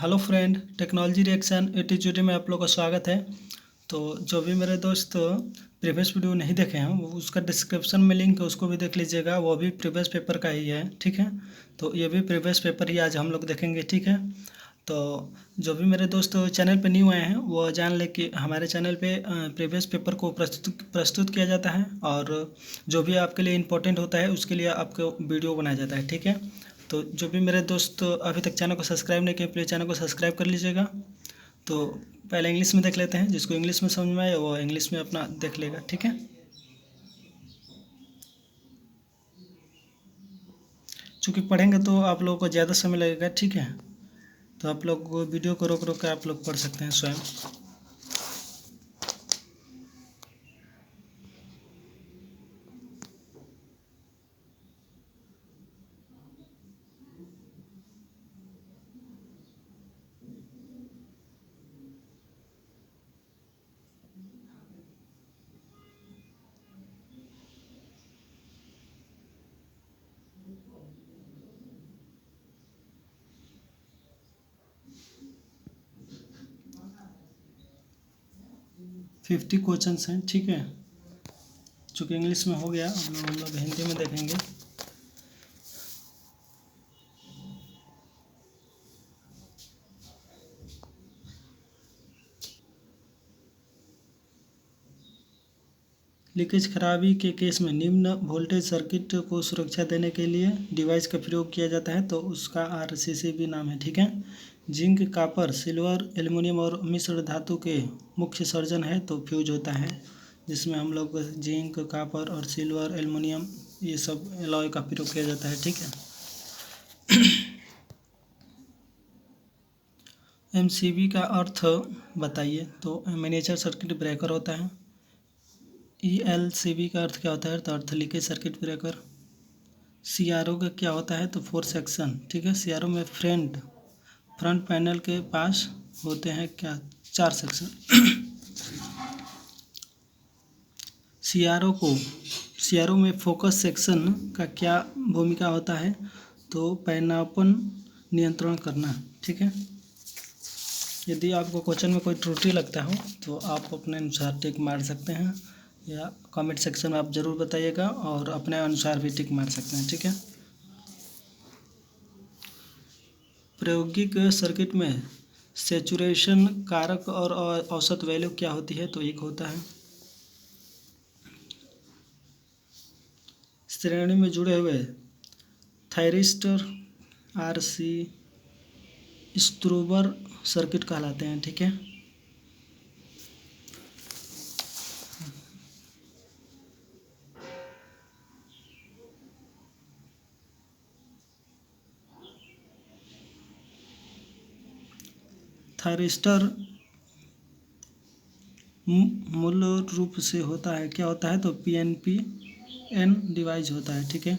Hello friend, technology reaction attitude में आप लोग का स्वागत है। तो जो भी मेरे दोस्त प्रीवियस वीडियो नहीं देखे हैं वो उसका डिस्क्रिप्शन में लिंक है, उसको भी देख लीजिएगा। वो भी प्रीवियस पेपर का ही है, ठीक है। तो ये भी प्रीवियस पेपर ही आज हम लोग देखेंगे, ठीक है। तो जो भी मेरे दोस्त चैनल पे न्यू आए हैं वो जान ले कि हमारे चैनल पे प्रीवियस पेपर को प्रस्तुत किया जाता है, और जो भी आपके लिए इम्पोर्टेंट होता है उसके लिए आपको वीडियो बनाया जाता है, ठीक है। तो जो भी मेरे दोस्त अभी तक चैनल को सब्सक्राइब नहीं किए प्लीज़ चैनल को सब्सक्राइब कर लीजिएगा। तो पहले इंग्लिश में देख लेते हैं, जिसको इंग्लिश में समझ में आए वो इंग्लिश में अपना देख लेगा, ठीक है। चूँकि पढ़ेंगे तो आप लोगों को ज़्यादा समय लगेगा, ठीक है। तो आप लोग वीडियो को रोक रोक कर आप लोग पढ़ सकते हैं स्वयं। फिफ्टी क्वेश्चन हैं, ठीक है। चूँकि इंग्लिश में हो गया, हम लोग हिंदी में देखेंगे। लीकेज खराबी के केस में निम्न वोल्टेज सर्किट को सुरक्षा देने के लिए डिवाइस का प्रयोग किया जाता है, तो उसका RCCB नाम है, ठीक है। जिंक, कॉपर, सिल्वर, एल्युमिनियम और मिश्र धातु के मुख्य सर्जन है, तो फ्यूज होता है, जिसमें हम लोग जिंक, कॉपर और सिल्वर, एल्युमिनियम ये सब एलॉय का प्रयोग किया जाता है, ठीक है। MCB का अर्थ बताइए, तो मिनिएचर सर्किट ब्रेकर होता है। ELCB का अर्थ क्या होता है, तो अर्थ लीकेज सर्किट ब्रेकर। CRO का क्या होता है, तो फोर सेक्शन, ठीक है। CRO में फ्रंट पैनल के पास होते हैं क्या, 4 सेक्शन। CRO में फोकस सेक्शन का क्या भूमिका होता है, तो पैनापन नियंत्रण करना, ठीक है। यदि आपको क्वेश्चन में कोई त्रुटि लगता हो तो आप अपने अनुसार टिक मार सकते हैं, या कमेंट सेक्शन में आप ज़रूर बताइएगा, और अपने अनुसार भी टिक मार सकते हैं, ठीक है। प्रायोगिक सर्किट में सेचुरेशन कारक और औसत वैल्यू क्या होती है, तो एक होता है। श्रेणी में जुड़े हुए थायरिस्टर RC स्ट्रूबर सर्किट कहलाते हैं, ठीक है। थायरिस्टर मूल रूप से होता है, क्या होता है, तो PNPN डिवाइस होता है, ठीक है।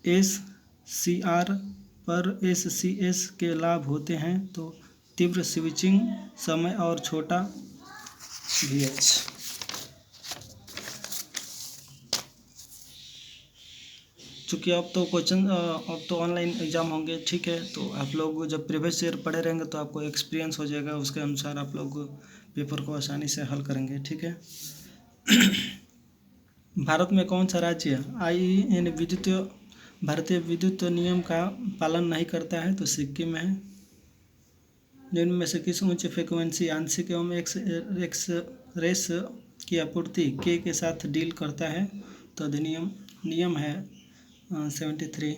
SCR पर SCS के लाभ होते हैं, तो तीव्र स्विचिंग समय और छोटा VH। चूँकि अब तो ऑनलाइन एग्ज़ाम होंगे, ठीक है। तो आप लोग जब प्रीवियस ईयर पढ़े रहेंगे तो आपको एक्सपीरियंस हो जाएगा, उसके अनुसार आप लोग पेपर को आसानी से हल करेंगे, ठीक है। भारत में कौन सा राज्य IEN भारतीय विद्युत नियम का पालन नहीं करता है, तो सिक्किम है। निम्न में से किस उच्च फ्रिक्वेंसी आंशिक एवं एक्स रेस की आपूर्ति के साथ डील करता है, तो अधिनियम नियम है 73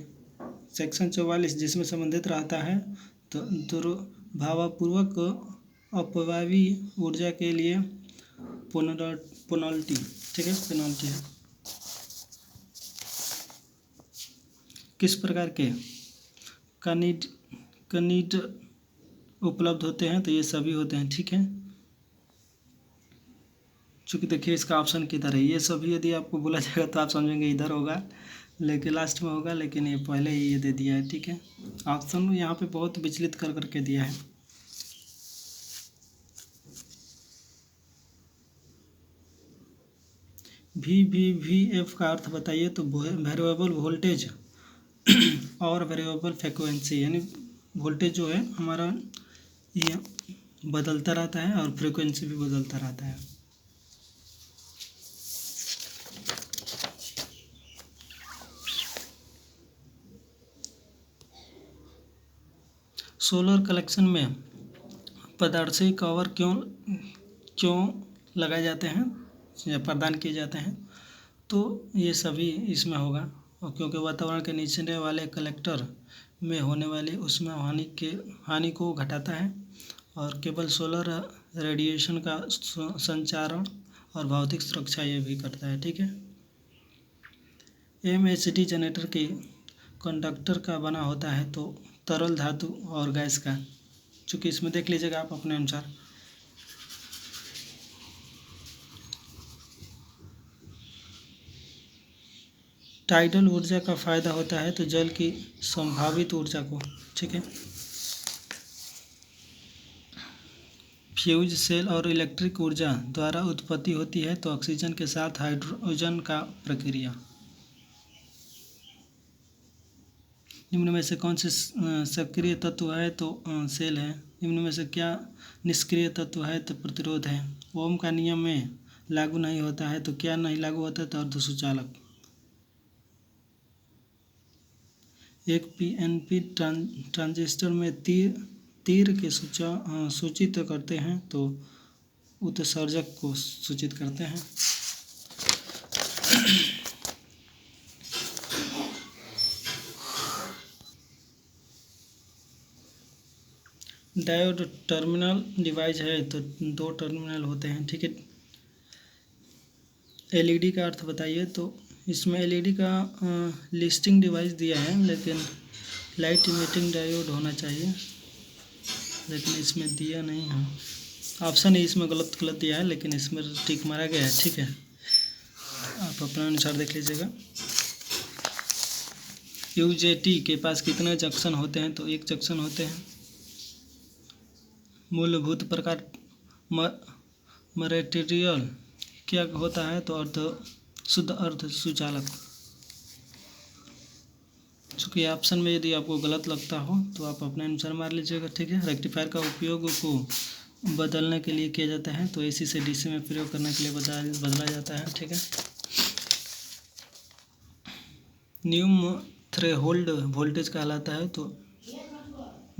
सेक्शन 44, जिसमें संबंधित रहता है, तो दुर्भावपूर्वक अपव्ययी ऊर्जा के लिए पेनल्टी, ठीक है, पेनल्टी है। किस प्रकार के कनिड उपलब्ध होते हैं, तो ये सभी होते हैं, ठीक है। चूँकि देखिए इसका ऑप्शन किधर है, ये सभी यदि आपको बोला जाएगा तो आप समझेंगे इधर होगा, लेकिन लास्ट में होगा, लेकिन ये पहले ही ये दे दिया है, ठीक है। ऑप्शन यहाँ पे बहुत विचलित कर करके दिया है। VVVF का अर्थ बताइए, तो वेरिएबल वोल्टेज और वेरिएबल फ्रिक्वेंसी, यानी वोल्टेज जो है हमारा ये बदलता रहता है और फ्रिक्वेंसी भी बदलता रहता है। सोलर कलेक्शन में पारदर्शी कवर क्यों क्यों लगाए जाते हैं या प्रदान किए जाते हैं, तो ये सभी इसमें होगा। और क्योंकि वातावरण के नीचे वाले कलेक्टर में होने वाली उसमें हानि को घटाता है और केवल सोलर रेडिएशन का संचारण और भौतिक सुरक्षा ये भी करता है। ठीक है। MHD जनरेटर के कंडक्टर का बना होता है, तो तरल धातु और गैस का, चूँकि इसमें देख लीजिएगा आप अपने अनुसार। टाइडल ऊर्जा का फायदा होता है तो जल की संभावित ऊर्जा को, ठीक है। फ्यूज सेल और इलेक्ट्रिक ऊर्जा द्वारा उत्पत्ति होती है तो ऑक्सीजन के साथ हाइड्रोजन का प्रक्रिया। निम्न में से कौन से सक्रिय तत्व है, तो सेल है। निम्न में से क्या निष्क्रिय तत्व है, तो प्रतिरोध है। ओम का नियम में लागू नहीं होता है तो क्या नहीं लागू होता है, तो अर्धसुचालक। एक PNP ट्रांजिस्टर में तीर के सूचित करते हैं तो उत्सर्जक को सूचित करते हैं। डायोड टर्मिनल डिवाइस है तो 2 टर्मिनल होते हैं। ठीक है। LED का अर्थ बताइए, तो इसमें LED का लिस्टिंग डिवाइस दिया है, लेकिन लाइट इमिटिंग डायोड होना चाहिए, लेकिन इसमें दिया नहीं है। ऑप्शन ही इसमें गलत दिया है, लेकिन इसमें टिक मारा गया है। ठीक है, आप अपने अनुसार देख लीजिएगा। UJT के पास कितने जंक्शन होते हैं, तो 1 जंक्शन होते हैं। मूलभूत प्रकार मटेरियल क्या होता है, तो शुद्ध अर्धसुचालक। चूँकि ऑप्शन में यदि आपको गलत लगता हो तो आप अपने अनुसार मार लीजिएगा। ठीक है। रेक्टिफायर का उपयोग को बदलने के लिए किया जाता है, तो AC से DC में प्रयोग करने के लिए बदला जाता है। ठीक है। न्यूम थ्रेशोल्ड वोल्टेज कहलाता है, तो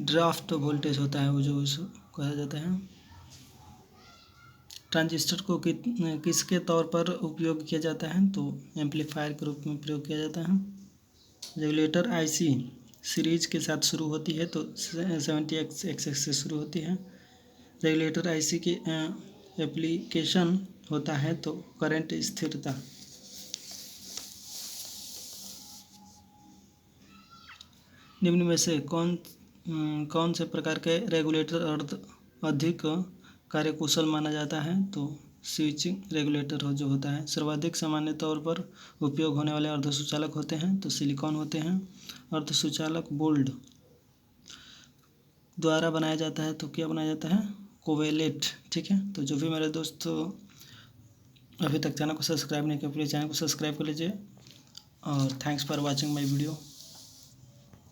ड्राफ्ट वोल्टेज होता है वो जो कहा जाता है। ट्रांजिस्टर को किसके तौर पर उपयोग किया जाता है, तो एम्पलीफायर के रूप में प्रयोग किया जाता है। रेगुलेटर IC सीरीज के साथ शुरू होती है, तो 70XX से शुरू होती है। रेगुलेटर IC की एप्लीकेशन होता है तो करंट स्थिरता। निम्न में से कौन से प्रकार के रेगुलेटर अधिक कार्यकुशल माना जाता है, तो स्विचिंग रेगुलेटर जो होता है। सर्वाधिक सामान्य तौर पर उपयोग होने वाले अर्धसुचालक होते हैं, तो सिलिकॉन होते हैं। अर्धसुचालक बोल्ड द्वारा बनाया जाता है, तो क्या बनाया जाता है, कोवेलेट। ठीक है। तो जो भी मेरे दोस्त अभी तक चैनल को सब्सक्राइब नहीं किया, प्लीज़ चैनल को सब्सक्राइब कर लीजिए। और thanks for watching my video.